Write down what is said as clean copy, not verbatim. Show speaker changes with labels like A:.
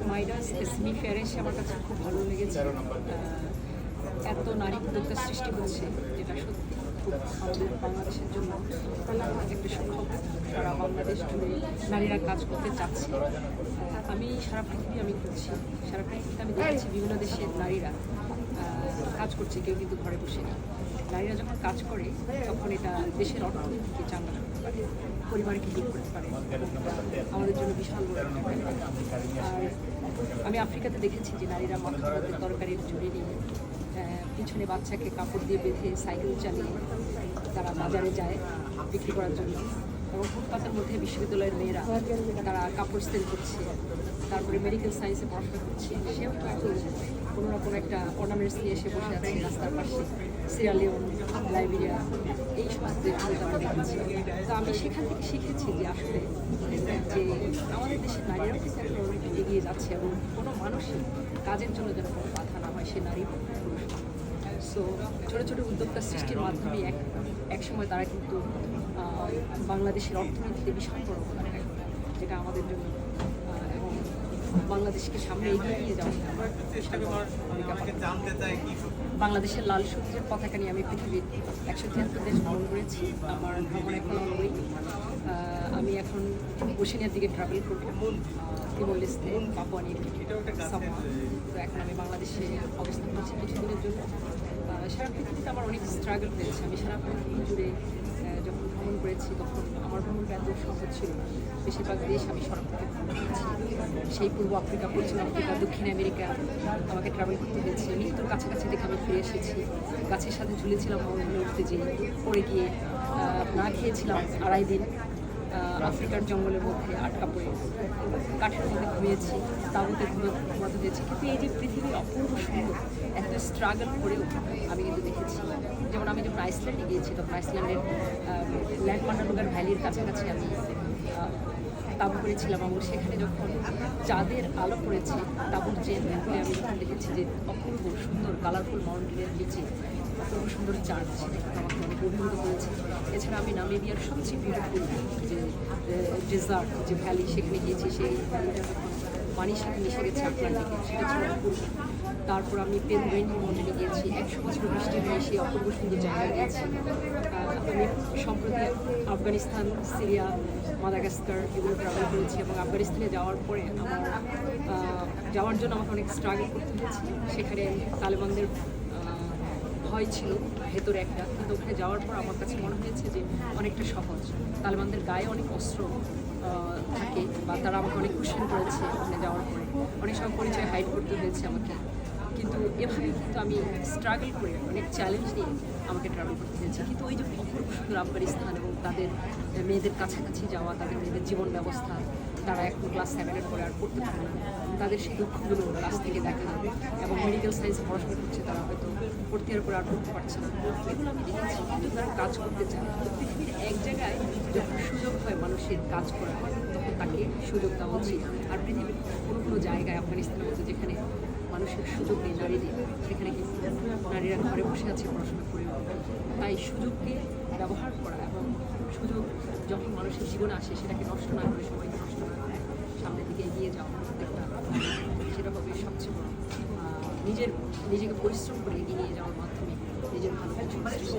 A: Midas এসমি ফেয়ারে এসে আমার কাছে খুব ভালো লেগেছে। এত নারী উদ্যোক্তা সৃষ্টি হচ্ছে, যেটা সত্যি খুব আমাদের বাংলাদেশের জন্য একটা সুখবর। সারা বাংলাদেশ জুড়ে নারীরা কাজ করতে চাচ্ছে। আমি সারা পৃথিবী আমি ঘুরছি, সারা পৃথিবীতে আমি দেখেছি বিভিন্ন দেশের নারীরা কাজ করছে, কেউ কিন্তু ঘরে বসে নেই। নারীরা যখন কাজ করে তখন এটা দেশের অর্থনীতিকে চাঙ্গা করতে পারে, পরিবারকে ঠিক করতে পারে। আমাদের জন্য বিশাল বড় একটা ব্যাপার। আর আমি আফ্রিকাতে দেখেছি যে নারীরা মাথার মধ্যে তরকারির ঝুড়ি নিয়ে পিছনে বাচ্চাকে কাপড় দিয়ে বেঁধে সাইকেল চালিয়ে তারা বাজারে যায় বিক্রি করার জন্য। এবং ফুটপাতের মধ্যে বিশ্ববিদ্যালয়ের মেয়েরা তারা কাপড় সেল করছে, তারপরে মেডিকেল সায়েন্সে পড়াশোনা করছে। সেও কিন্তু কোনো না কোনো একটা অর্নামেন্টস নিয়ে এসে বসে আছে রাস্তার পাশে, সিরালিওন, লাইবেরিয়া, এই সমস্ত দেশগুলোতে আমি দেখেছি। তো আমি সেখান থেকে শিখেছি যে আসলে যে আমাদের দেশের নারীরাও কিন্তু এখন অনেক এগিয়ে যাচ্ছে এবং কোনো মানুষই কাজের জন্য যেন কোনো বাধা না হয়, সে নারী পুরুষ। সো ছোটো ছোটো উদ্যোক্তা সৃষ্টির মাধ্যমে এক সময় তারা কিন্তু বাংলাদেশের অর্থনীতিতে বিশাল বড় অবদান রাখে, যেটা আমাদের জন্য এবং বাংলাদেশকে সামনে এগিয়ে নিয়ে যাওয়া বাংলাদেশের লাল সবুজের পতাকা নিয়ে আমি পৃথিবীর 173 দেশ ভ্রমণ করেছি। আমার ভ্রমণ এখন অনবই। আমি এখন ওশেনিয়ার দিকে ট্রাভেল করব, Timor লেস্তে, Papua New Guinea, Samoa. তো এখন আমি বাংলাদেশে অবস্থান করছি কিছুদিনের জন্য। সারা পৃথিবীতে আমার অনেক স্ট্রাগল হয়েছে। আমি সারা পৃথিবী জুড়ে যখন ভ্রমণ করেছি তখন আমার ভ্রমণটা এত সহজ ছিল না। বেশিরভাগ দেশ আমি সড়ক থেকে ভ্রমণ করেছি। সেই পূর্ব আফ্রিকা, পশ্চিম আফ্রিকা, দক্ষিণ আমেরিকা আমাকে ট্রাভেল করতে হয়েছে। মৃত্যুর কাছাকাছি দেখে আমি ফিরে এসেছি। গাছের সাথে ঝুলেছিলাম মরুভূমি উঠতে যেয়ে, পড়ে গিয়ে না খেয়েছিলাম 2.5 দিন আফ্রিকার জঙ্গলের মধ্যে আটকা পড়ে, কাঠের মধ্যে ঘুমিয়েছি, তাঁবুতে ঘুমাতে হয়েছে। কিন্তু এই যে পৃথিবীর অপূর্ব সুন্দর, এত স্ট্রাগল করেও আমি কিন্তু দেখেছি। যেমন আমি যখন আইসল্যান্ডে গিয়েছি তখন আইসল্যান্ডের ল্যান্ড মান্ডালুগার ভ্যালির কাছাকাছি আমি তাঁবু করেছিলাম এবং সেখানে যখন চাঁদের আলো পড়েছে তাঁবুর চেয়ে খুলে আমি যখন দেখেছি যে অপূর্ব সুন্দর কালারফুল মাউন্টেনের নিচে অপূর্ব সুন্দর চাঁদ, সেটা আমাকে অনেক অভিভূত করেছে। এছাড়া আমি নামিবিয়ার সবচেয়ে বিউটিফুল যে ডেজার্ট, যে ভ্যালি, সেখানে গিয়েছি। সেই ভ্যালিটা যখন পানির সাথে মিশে গেছে আটলান্টিকে, সেটা ছিল অপূর্ব। তারপর আমি পেনগুইন মাউন্টেনে গিয়েছি, 100 বছর বৃষ্টি হয়ে সেই অপূর্ব সুন্দর জায়গায় গিয়েছি। আমি সম্প্রতি আফগানিস্তান, সিরিয়া, মাদাগাস্কার এগুলো ট্রাভেল করেছি এবং আফগানিস্তানে যাওয়ার পরে আমার যাওয়ার জন্য আমাকে অনেক স্ট্রাগল করতে হয়েছে। সেখানে তালেবানদের ভয় ছিল ভেতরে একটা, কিন্তু ওখানে যাওয়ার পর আমার কাছে মনে হয়েছে যে অনেকটা সহজ। তালেবানদের গায়ে অনেক অস্ত্র থাকে বা তারা আমাকে অনেক কোশ্চেন করেছে ওখানে যাওয়ার পরে, অনেক সময় পরিচয় হাইড করতে হয়েছে আমাকে। কিন্তু এভাবে কিন্তু আমি স্ট্রাগল করে অনেক চ্যালেঞ্জ নিয়ে আমাকে ট্রাভেল করতে হয়েছে। কিন্তু ওই যে অপূর্ব সুন্দর আফগানিস্তান এবং তাদের মেয়েদের কাছাকাছি যাওয়া, তাদের মেয়েদের জীবন ব্যবস্থা, তারা এখন ক্লাস 7-এর পরে আর পড়তে পারে না, তাদের সেই দুঃখগুলো কাছ থেকে দেখা এবং মেডিকেল সায়েন্সে পড়াশোনা করছে, তারা হয়তো ভর্তি হওয়ার পরে আর পড়তে পারছে না, এগুলো আমি দেখেছি। কিন্তু তারা কাজ করতে চায়। তো পৃথিবীর এক জায়গায় যখন সুযোগ হয় মানুষের কাজ করার, তখন তাকে সুযোগ দেওয়া উচিত। আর পৃথিবীর কোনো কোনো জায়গায়, আফগানিস্তানের মতো যেখানে মানুষের সুযোগ নেই নারীদের, সেখানে কিন্তু নারীরা ঘরে বসে আছে পড়াশোনা করে। তাই সুযোগকে ব্যবহার করা এবং সুযোগ যখন মানুষের জীবনে আসে সেটাকে নষ্ট না করে, সবাইকে নষ্ট না করে সামনের দিকে এগিয়ে যাওয়া প্রত্যেকটা, সেটা হবে সবচেয়ে বড়। নিজেকে পরিশ্রম করে এগিয়ে নিয়ে যাওয়ার মাধ্যমে নিজের ভালো কিছু সৃষ্টি